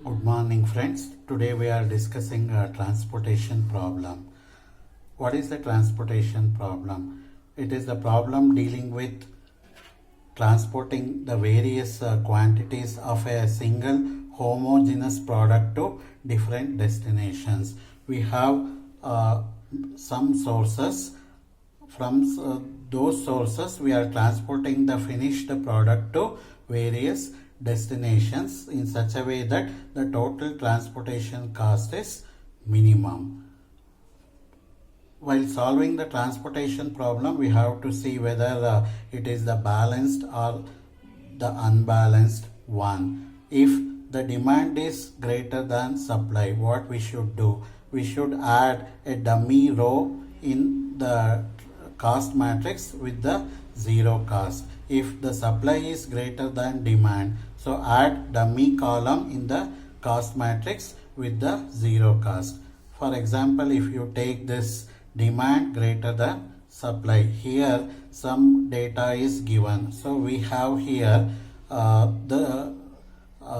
Good morning, friends. Today we are discussing a transportation problem. What is the transportation problem? It is the problem dealing with transporting the various quantities of a single homogeneous product to different destinations. We have some sources. From those sources, we are transporting the finished product to various destinations in such a way that the total transportation cost is minimum. While solving the transportation problem, we have to see whether it is the balanced or the unbalanced one. If the demand is greater than supply, what we should do? We should add a dummy row in the cost matrix with the zero cost. If the supply is greater than demand, so add dummy column in the cost matrix with the zero cost. For example, if you take this demand greater than supply, here some data is given. So we have here the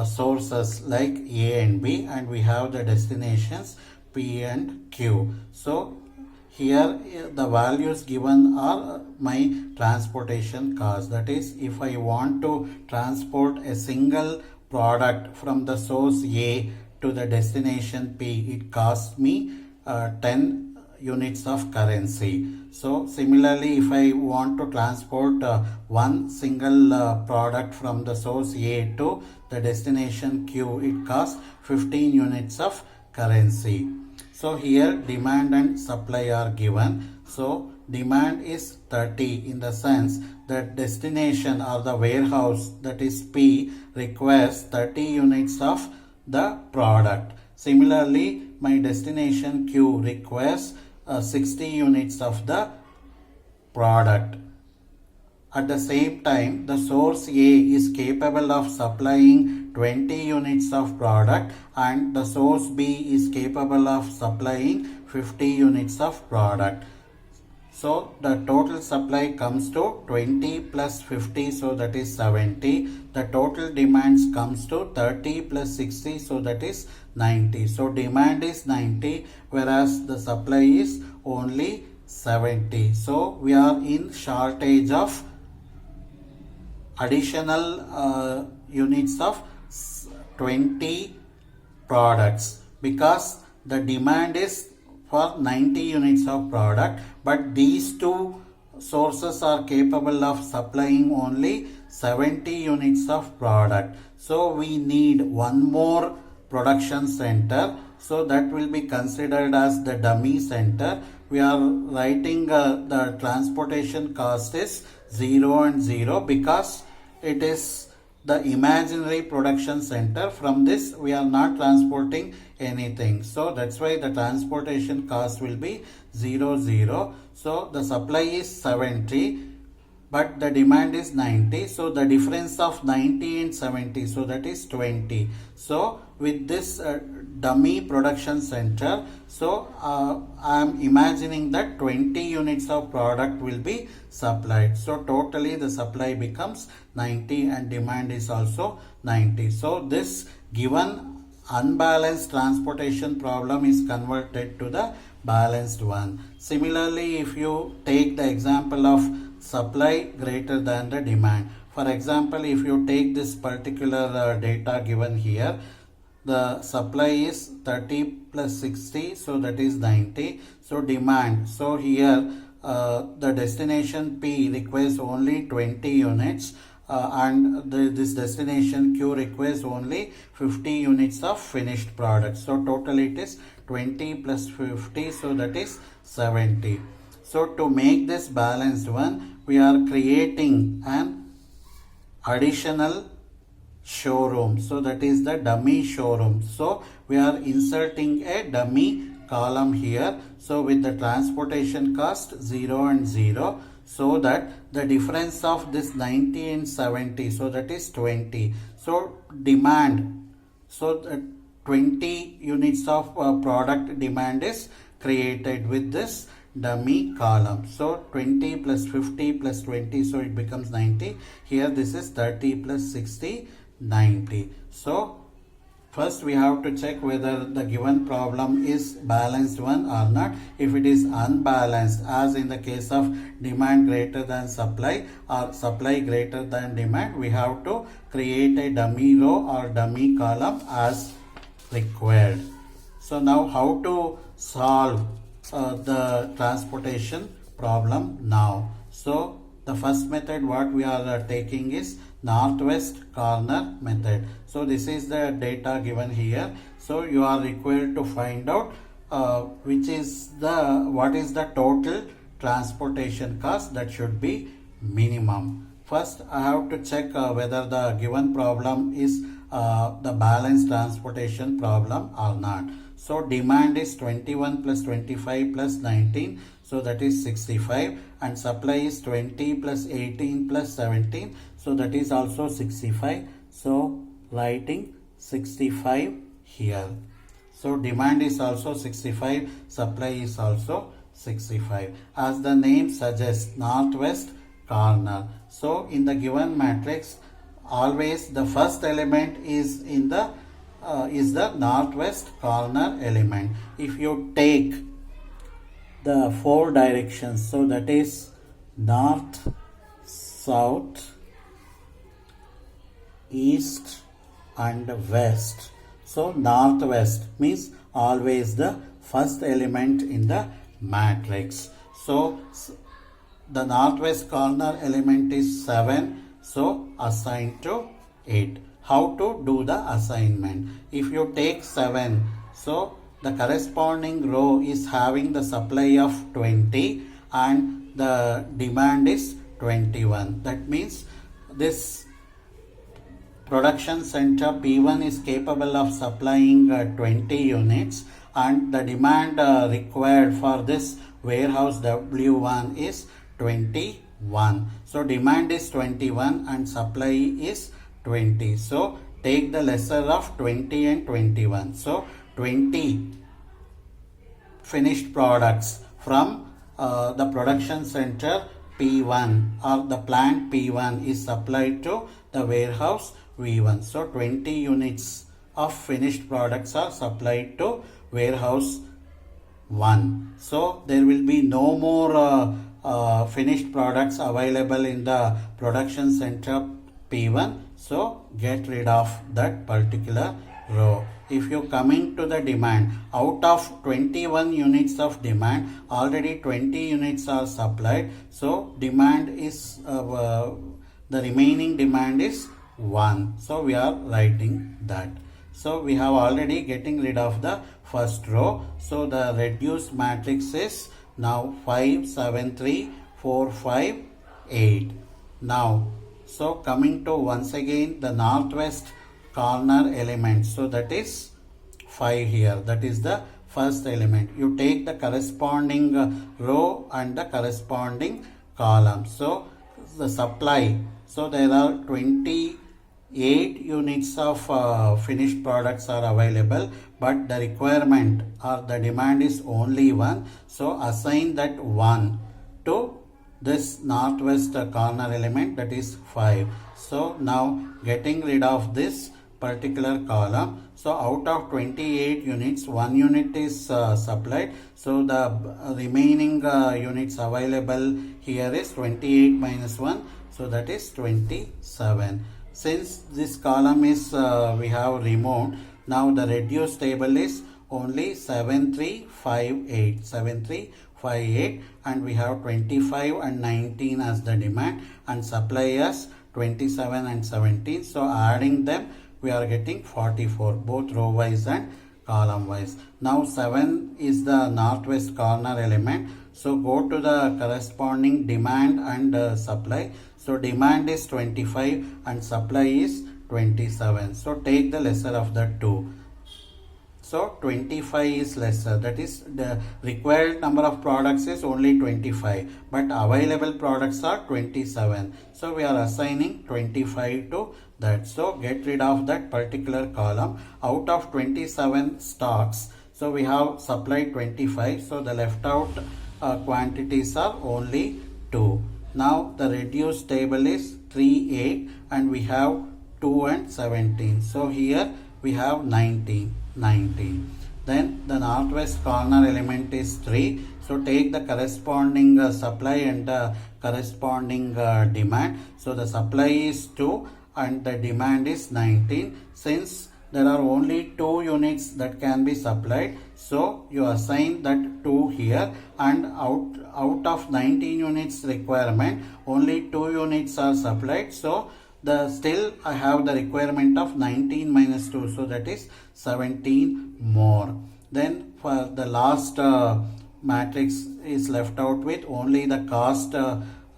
sources like A and B, and we have the destinations P and Q. So here the values given are my transportation cost. That is, if I want to transport a single product from the source A to the destination P, it costs me 10 units of currency. So similarly, if I want to transport one single product from the source A to the destination Q, it costs 15 units of currency. So here demand and supply are given. So demand is 30 in the sense that destination or the warehouse, that is P, requires 30 units of the product. Similarly, my destination Q requires 60 units of the product. At the same time, the source A is capable of supplying 20 units of product and the source B is capable of supplying 50 units of product. So the total supply comes to 20 plus 50, so that is 70. The total demands comes to 30 plus 60, so that is 90. So demand is 90 whereas the supply is only 70. So we are in shortage of additional units of 20 products because the demand is for 90 units of product, but these two sources are capable of supplying only 70 units of product. So we need one more production center, so that will be considered as the dummy center. We are writing the transportation cost is 0 and 0 because it is the imaginary production center. From this we are not transporting anything, so that's why the transportation cost will be 0 0. So the supply is 70 but the demand is 90, so the difference of 90 and 70, so that is 20. So with this dummy production center, so I am imagining that 20 units of product will be supplied. So totally the supply becomes 90 and demand is also 90. So this given unbalanced transportation problem is converted to the balanced one. Similarly, if you take the example of supply greater than the demand, for example, if you take this particular data given here, the supply is 30 plus 60, so that is 90. So demand, so here the destination P requires only 20 units and this destination Q requires only 50 units of finished product. So total it is 20 plus 50, so that is 70. So to make this balanced one, we are creating an additional showroom. So that is the dummy showroom. So we are inserting a dummy column here. So with the transportation cost 0 and 0, so that the difference of this 90 and 70, so that is 20. So demand, so 20 units of product demand is created with this dummy column. So 20 plus 50 plus 20, so it becomes 90. Here this is 30 plus 60, 90. So First, we have to check whether the given problem is balanced one or not. If it is unbalanced, as in the case of demand greater than supply or supply greater than demand, we have to create a dummy row or dummy column as required. So now how to solve the transportation problem now? So the first method what we are taking is northwest corner method. So this is the data given here. So you are required to find out what is the total transportation cost that should be minimum. First, I have to check whether the given problem is the balanced transportation problem or not. So demand is 21 plus 25 plus 19, so that is 65, and supply is 20 plus 18 plus 17, so that is also 65. So writing 65 here. So demand is also 65, supply is also 65. As the name suggests, northwest corner. So in the given matrix, always the first element is in the northwest corner element. If you take the four directions, so that is north, south, east and west. So northwest means always the first element in the matrix. So the northwest corner element is 7, so assign to 8. How to do the assignment? If you take 7, so the corresponding row is having the supply of 20 and the demand is 21. That means this production center P1 is capable of supplying 20 units, and the demand required for this warehouse W1 is 21. So demand is 21 and supply is 20. So take the lesser of 20 and 21. So 20 finished products from the production center P1 or the plant P1 is supplied to the warehouse V1. So 20 units of finished products are supplied to warehouse 1. So there will be no more finished products available in the production center P1. So get rid of that particular row. If you coming to the demand, out of 21 units of demand, already 20 units are supplied. So demand is the remaining demand is 1. So we are writing that. So we have already getting rid of the first row. So the reduced matrix is now 5, 7, 3, 4, 5, 8. Now, so coming to once again the northwest corner element. So that is 5 here. That is the first element. You take the corresponding row and the corresponding column. So the supply. So there are 28 units of finished products are available, but the requirement or the demand is only 1. So assign that 1 to this northwest corner element, that is 5. So now getting rid of this particular column. So out of 28 units, 1 unit is supplied. So the remaining units available here is 28 minus 1. So that is 27. Since this column is we have removed, now the reduced table is only 7358. 7358, and we have 25 and 19 as the demand and supply as 27 and 17. So adding them, we are getting 44, both row wise and column wise. Now 7 is the northwest corner element. So go to the corresponding demand and supply. So demand is 25 and supply is 27. So take the lesser of the 2. So 25 is lesser, that is the required number of products is only 25, but available products are 27. So we are assigning 25 to that. So get rid of that particular column. Out of 27 stocks, so we have supplied 25. So the left out quantities are only 2. Now the reduced table is 3, 8, and we have 2 and 17. So here we have 19. Then the northwest corner element is 3. So take the corresponding supply and corresponding demand. So the supply is 2 and the demand is 19. Since there are only 2 units that can be supplied, so you assign that 2 here, and out of 19 units requirement, only 2 units are supplied. So still I have the requirement of 19 minus 2, so that is 17 more. Then for the last matrix is left out with only the cost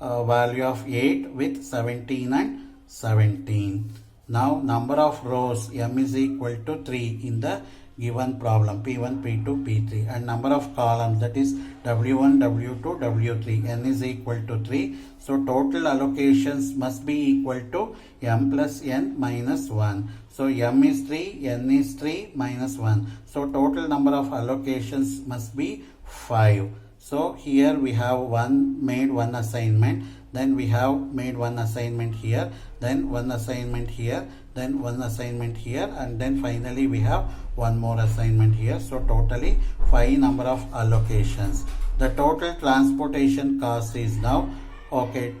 value of 8 with 17 and 17. Now number of rows m is equal to 3 in the given problem, P1, P2, P3, and number of columns, that is W1, W2, W3, n is equal to 3. So total allocations must be equal to m plus n minus 1. So m is 3, n is 3 minus 1. So total number of allocations must be 5. So here we have made one assignment, then we have made one assignment here, then one assignment here, then one assignment here, and then finally we have one more assignment here. So totally 5 number of allocations. The total transportation cost is now, okay,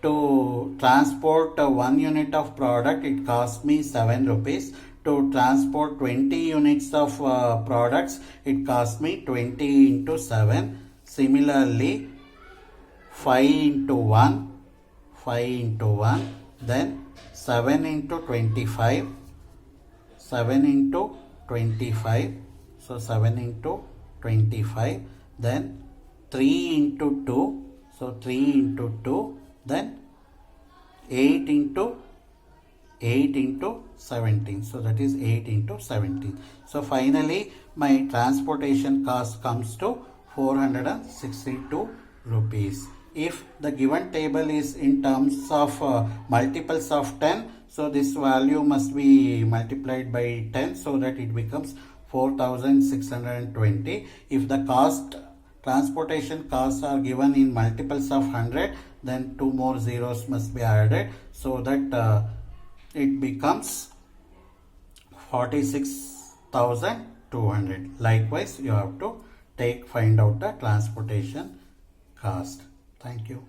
to transport 1 unit of product, it cost me 7 rupees. To transport 20 units of products, it cost me 20 into 7. Similarly, 5 into 1, then 7 into 25, so 7 into 25, then 3 into 2, so 3 into 2, then 8 into 17, so that is 8 into 17. So finally my transportation cost comes to 462 rupees. If the given table is in terms of multiples of 10, so this value must be multiplied by 10 so that it becomes 4620. If the transportation costs are given in multiples of 100, then 2 more zeros must be added so that it becomes 46,200. Likewise, you have to find out the transportation cost. Thank you.